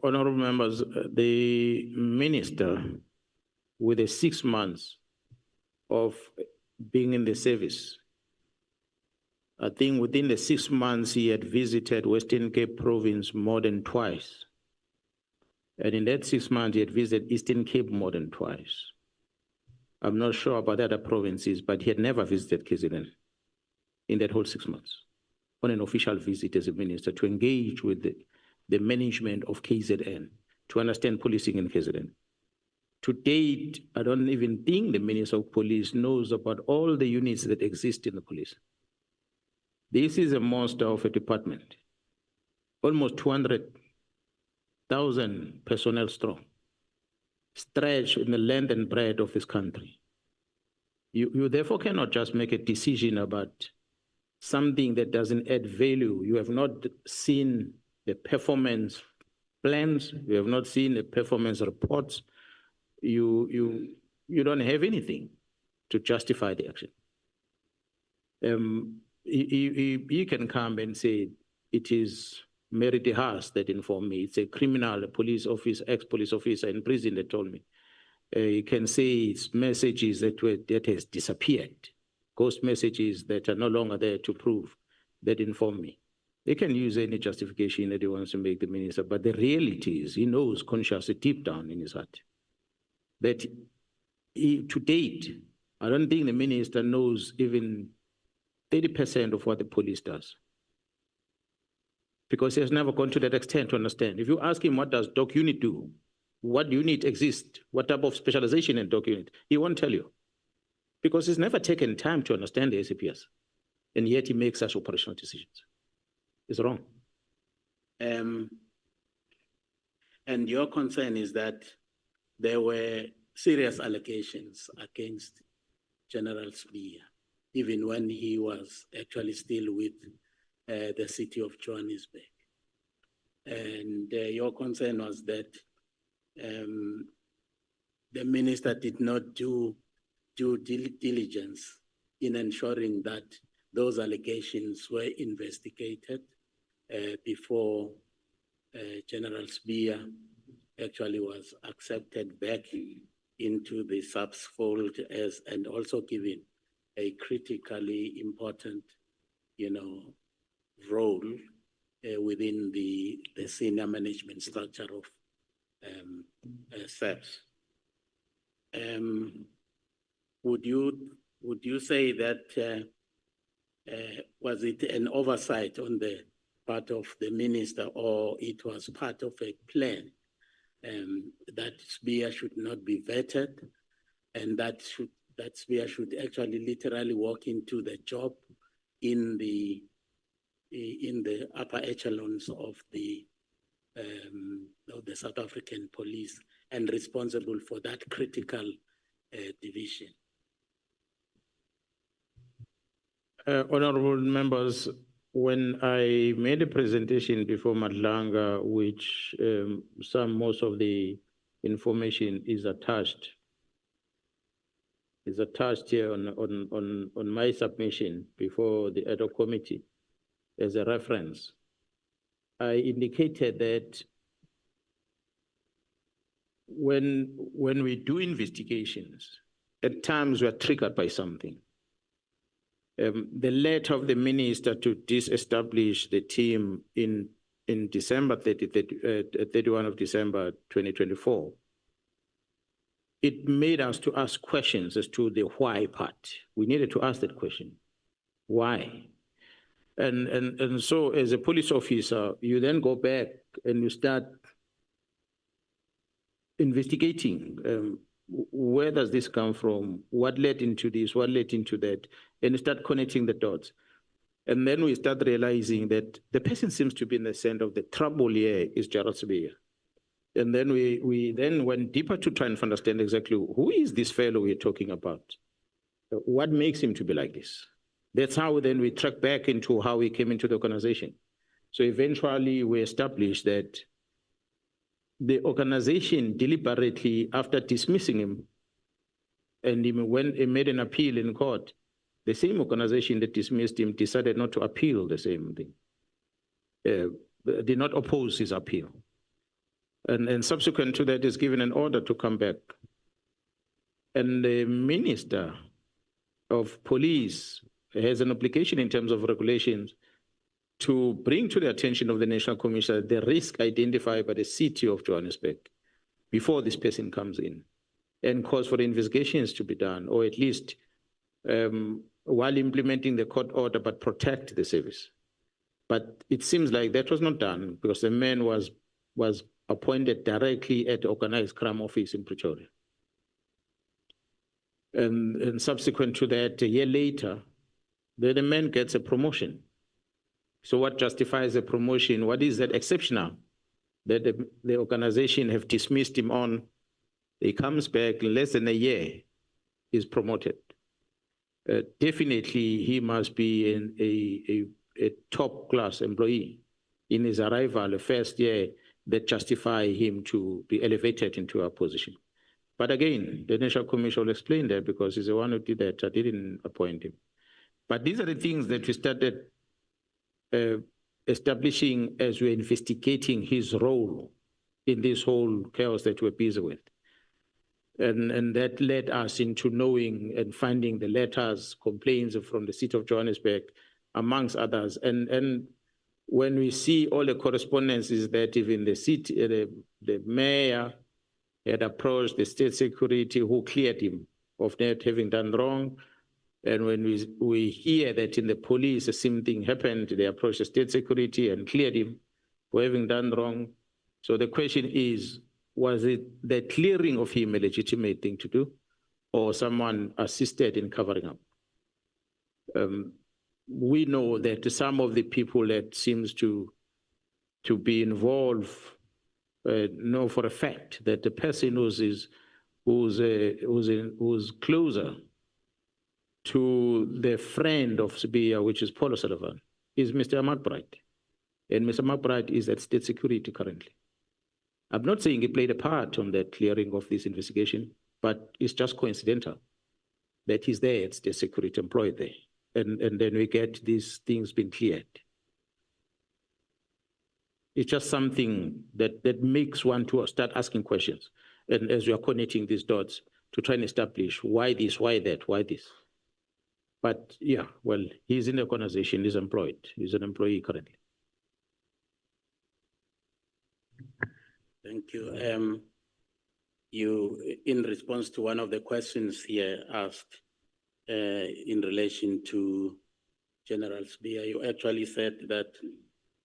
Honorable members, the minister, with the 6 months of being in the service, I think within the 6 months, he had visited Western Cape province more than twice. And in that 6 months, he had visited Eastern Cape more than twice. I'm not sure about the other provinces, but he had never visited KZN in that whole 6 months on an official visit as a minister to engage with the management of KZN, to understand policing in KZN. To date, I don't even think the Minister of Police knows about all the units that exist in the police. This is a monster of a department, almost 200,000 personnel strong, stretched in the length and breadth of this country. You therefore cannot just make a decision about something that doesn't add value. You have not seen the performance plans, you have not seen the performance reports, you don't have anything to justify the action. You can come and say, it is Mary DeHaas that informed me. It's a criminal, a police officer, ex-police officer in prison that told me. You can say it's messages that has disappeared, ghost messages that are no longer there to prove, that inform me. They can use any justification that he wants to make the minister, but the reality is he knows consciously deep down in his heart that to date, I don't think the minister knows even 30% of what the police does, because he has never gone to that extent to understand. If you ask him, what does doc unit do? What unit exists? What type of specialization in doc unit? He won't tell you, because he's never taken time to understand the SAPS, and yet he makes such operational decisions. It's wrong. And your concern is that there were serious allegations against General Sibiya, even when he was actually still with the city of Johannesburg. And your concern was that the minister did not do due diligence in ensuring that those allegations were investigated before General Sibiya actually was accepted back into the SAPS fold and also given a critically important, role within the senior management structure of SAPS. Would you say that was it an oversight on the part of the minister, or it was part of a plan that Sibiya should not be vetted, and that Sibiya should actually literally walk into the job in the upper echelons of the South African police and responsible for that critical division? Honorable members, when I made a presentation before Madlanga, which most of the information is attached here on my submission before the ad hoc committee as a reference, I indicated that when we do investigations, at times we are triggered by something. The letter of the minister to disestablish the team in December 31 of December 2024, it made us to ask questions as to the why part. We needed to ask that question, why? And so as a police officer, you then go back and you start investigating. Where does this come from? What led into this? What led into that? And you start connecting the dots. And then we start realizing that the person seems to be in the center of the trouble here is General Sibiya. And then we then went deeper to try and understand exactly who is this fellow we're talking about? What makes him to be like this? That's how then we track back into how he came into the organization. So eventually we established that the organization deliberately, after dismissing him, and when he made an appeal in court, the same organization that dismissed him decided not to appeal the same thing, did not oppose his appeal. And subsequent to that is given an order to come back. And the Minister of Police has an obligation in terms of regulations to bring to the attention of the National Commission the risk identified by the city of Johannesburg before this person comes in, and calls for investigations to be done, or at least while implementing the court order, but protect the service. But it seems like that was not done because the man was appointed directly at the organized crime office in Pretoria. And subsequent to that, a year later, the man gets a promotion. So what justifies a promotion? What is that exceptional that the organization have dismissed him on? He comes back in less than a year, is promoted. Definitely, he must be a top-class employee. In his arrival, the first year, that justify him to be elevated into a position. But again, the National Commission will explain that because he's the one who did that. I didn't appoint him. But these are the things that we started establishing as we're investigating his role in this whole chaos that we're busy with. And that led us into knowing and finding the letters, complaints from the city of Johannesburg, amongst others. And when we see all the correspondences that even the city, the mayor had approached the state security who cleared him of not having done wrong. And when we hear that in the police, the same thing happened, they approached the state security and cleared him for having done wrong. So the question is, was it the clearing of him a legitimate thing to do, or someone assisted in covering up? We know that some of the people that seems to be involved know for a fact that the person who's closer to the friend of Sibiya, which is Paul O'Sullivan, is Mr. McBride. And Mr. McBride is at state security currently. I'm not saying he played a part on the clearing of this investigation, but it's just coincidental that he's there at state security, employed there. And then we get these things being cleared. It's just something that makes one to start asking questions. And as we are connecting these dots to try and establish why this, why that, why this. But yeah, well, he's in the organization, he's employed. He's an employee currently. Thank you. You, in response to one of the questions here asked in relation to General Sibiya, you actually said that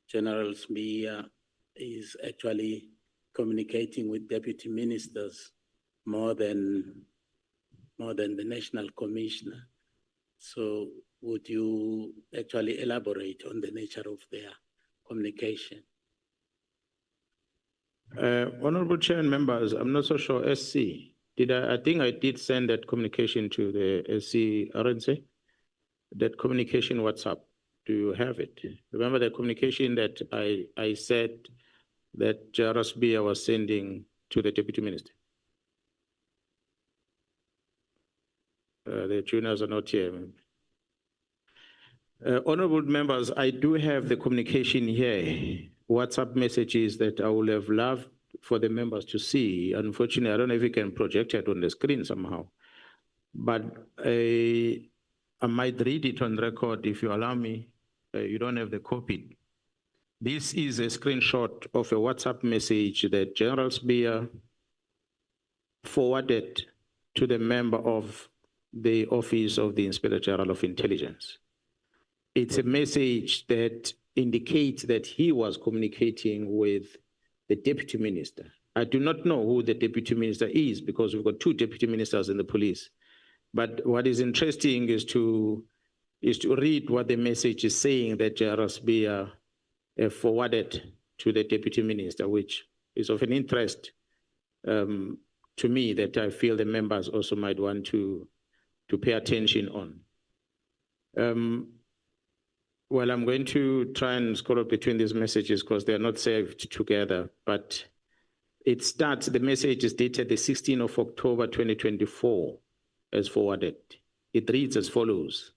General Sibiya is actually communicating with deputy ministers more than the National Commissioner. So would you actually elaborate on the nature of their communication? Honorable Chair and members, I'm not so sure SC. I think I did send that communication to the SC RNC, that communication WhatsApp. Do you have it? Remember the communication that I said that General Sibiya was sending to the Deputy Minister? The juniors are not here. Honorable members, I do have the communication here, WhatsApp messages that I would have loved for the members to see. Unfortunately, I don't know if you can project it on the screen somehow, but I might read it on record if you allow me. You don't have the copy. This is a screenshot of a WhatsApp message that General Sibiya forwarded to the member of the Office of the Inspector General of Intelligence. It's a message that indicates that he was communicating with the Deputy Minister. I do not know who the Deputy Minister is because we've got two Deputy Ministers in the police. But what is interesting is to read what the message is saying that General Sibiya forwarded to the Deputy Minister, which is of an interest to me that I feel the members also might want to pay attention on. Well, I'm going to try and scroll up between these messages because they're not saved together, but it starts, the message is dated the 16th of October, 2024, as forwarded. It reads as follows.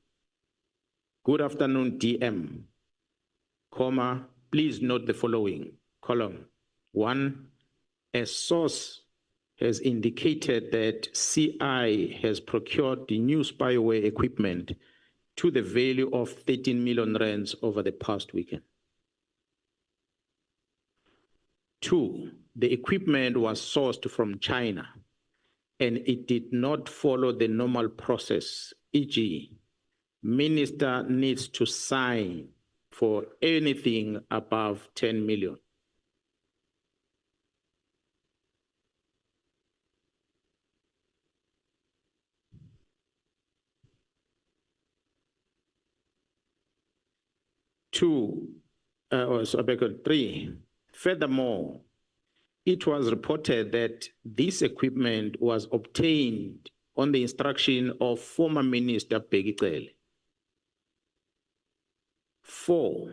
Good afternoon, DM, comma, please note the following, column 1, A source has indicated that CI has procured the new spyware equipment to the value of 13 million rands over the past weekend. 2, the equipment was sourced from China and it did not follow the normal process, e.g., minister needs to sign for anything above 10 million. Three, furthermore, it was reported that this equipment was obtained on the instruction of former Minister Bheki. 4,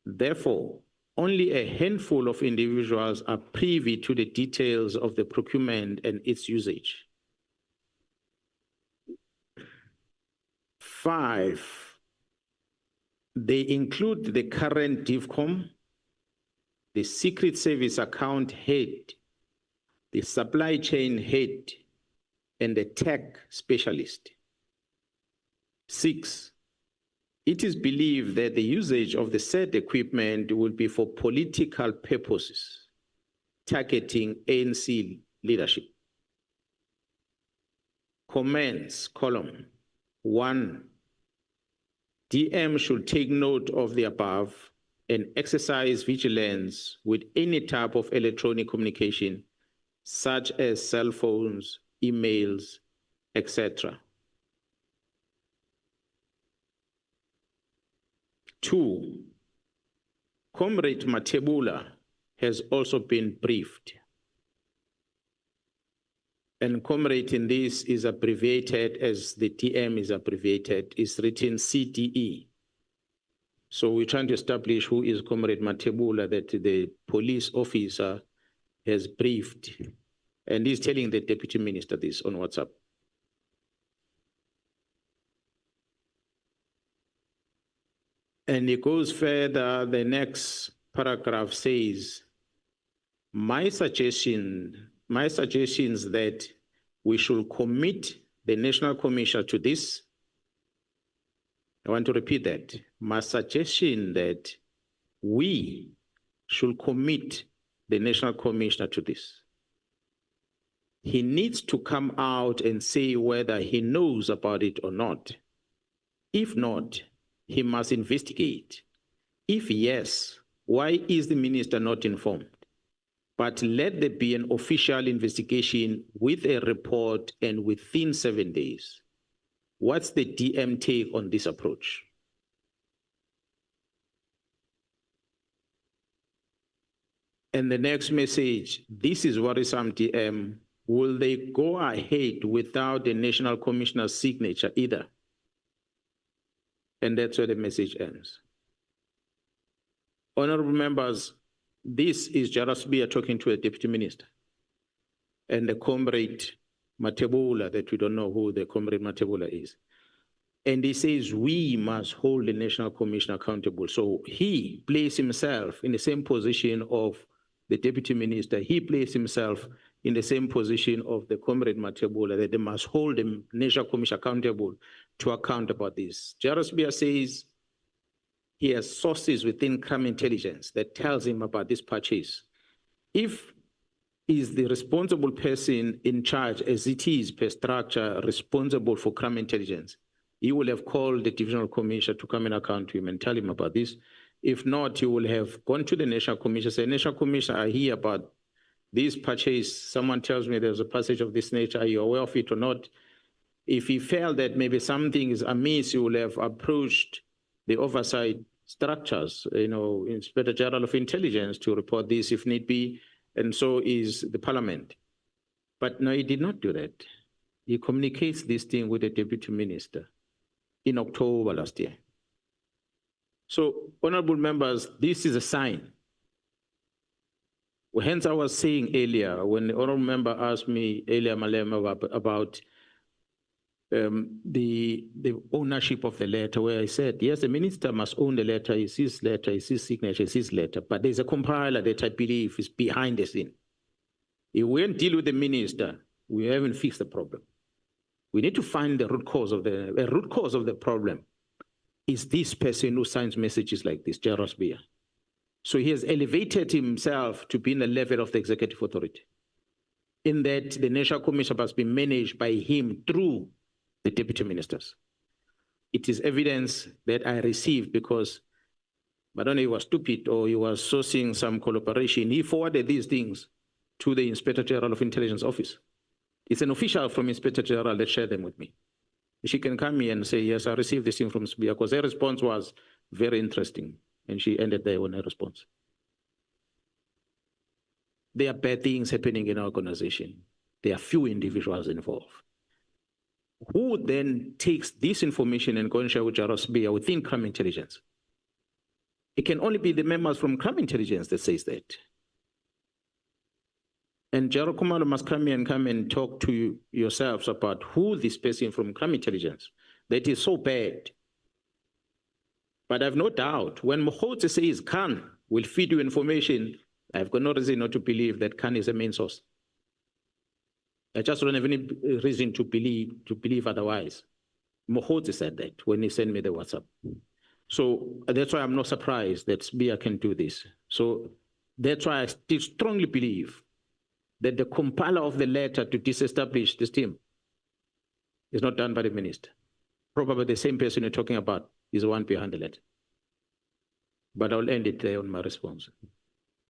therefore, only a handful of individuals are privy to the details of the procurement and its usage. 5, they include the current DIVCOM, the Secret Service account head, the supply chain head, and the tech specialist. 6, it is believed that the usage of the said equipment will be for political purposes, targeting ANC leadership. Comments, column 1, DM should take note of the above and exercise vigilance with any type of electronic communication, such as cell phones, emails, etc. 2, Comrade Matebula has also been briefed. And comrade in this is abbreviated as the DM is abbreviated, is written CDE. So we're trying to establish who is Comrade Matebula that the police officer has briefed. And he's telling the deputy minister this on WhatsApp. And it goes further, the next paragraph says, my suggestions that we should commit the National Commissioner to this. I want to repeat that. My suggestion that we should commit the National Commissioner to this. He needs to come out and say whether he knows about it or not. If not, he must investigate. If yes, why is the minister not informed? But let there be an official investigation with a report and within 7 days. What's the DM take on this approach? And the next message, this is worrisome, DM. Will they go ahead without the National Commissioner's signature either? And that's where the message ends. Honorable members, this is General Sibiya talking to a deputy minister. And the comrade Matebula, that we don't know who the comrade Matebula is. And he says, we must hold the National Commissioner accountable. So he placed himself in the same position of the deputy minister. He placed himself in the same position of the comrade Matebula, that they must hold the National Commissioner accountable to account about this. General Sibiya says he has sources within crime intelligence that tells him about this purchase. If is the responsible person in charge, as it is per structure, responsible for crime intelligence, he will have called the divisional commissioner to come and account to him and tell him about this. If not, he will have gone to the National Commissioner, say, National Commissioner, I hear about this purchase. Someone tells me there's a passage of this nature. Are you aware of it or not? If he felt that maybe something is amiss, he will have approached the oversight structures, Inspector General of Intelligence to report this if need be, and so is the Parliament. But no, he did not do that. He communicates this thing with the Deputy Minister in October last year. So, honorable members, this is a sign. Well, hence I was saying earlier, when the honorable member asked me earlier, Malema, about the ownership of the letter, where I said, yes, the minister must own the letter, it's his letter, it's his signature, it's his letter, but there's a compiler that I believe is behind the scene. If we don't deal with the minister, we haven't fixed the problem. We need to find the root cause of the problem. Is this person who signs messages like this, General Sibiya? So he has elevated himself to be in the level of the executive authority, in that the National Commission must be managed by him through the deputy ministers. It is evidence that I received because, I don't know, he was stupid or he was sourcing some collaboration. He forwarded these things to the Inspector General of Intelligence Office. It's an official from Inspector General that shared them with me. She can come here and say, yes, I received this thing from Sibiya, because her response was very interesting. And she ended there on her response. There are bad things happening in our organization. There are few individuals involved. Who then takes this information and goes and share with General Sibiya within crime intelligence? It can only be the members from crime intelligence that says that. And General Kumalo must come and talk to you yourselves about who this person from crime intelligence that is so bad. But I have no doubt when Mkhwanazi says Khan will feed you information, I've got no reason not to believe that Khan is a main source. I just don't have any reason to believe otherwise. Mkhwanazi said that when he sent me the WhatsApp. So that's why I'm not surprised that Sibiya can do this. So that's why I still strongly believe that the compiler of the letter to disestablish this team is not done by the minister. Probably the same person you're talking about is the one behind the letter. But I'll end it there on my response.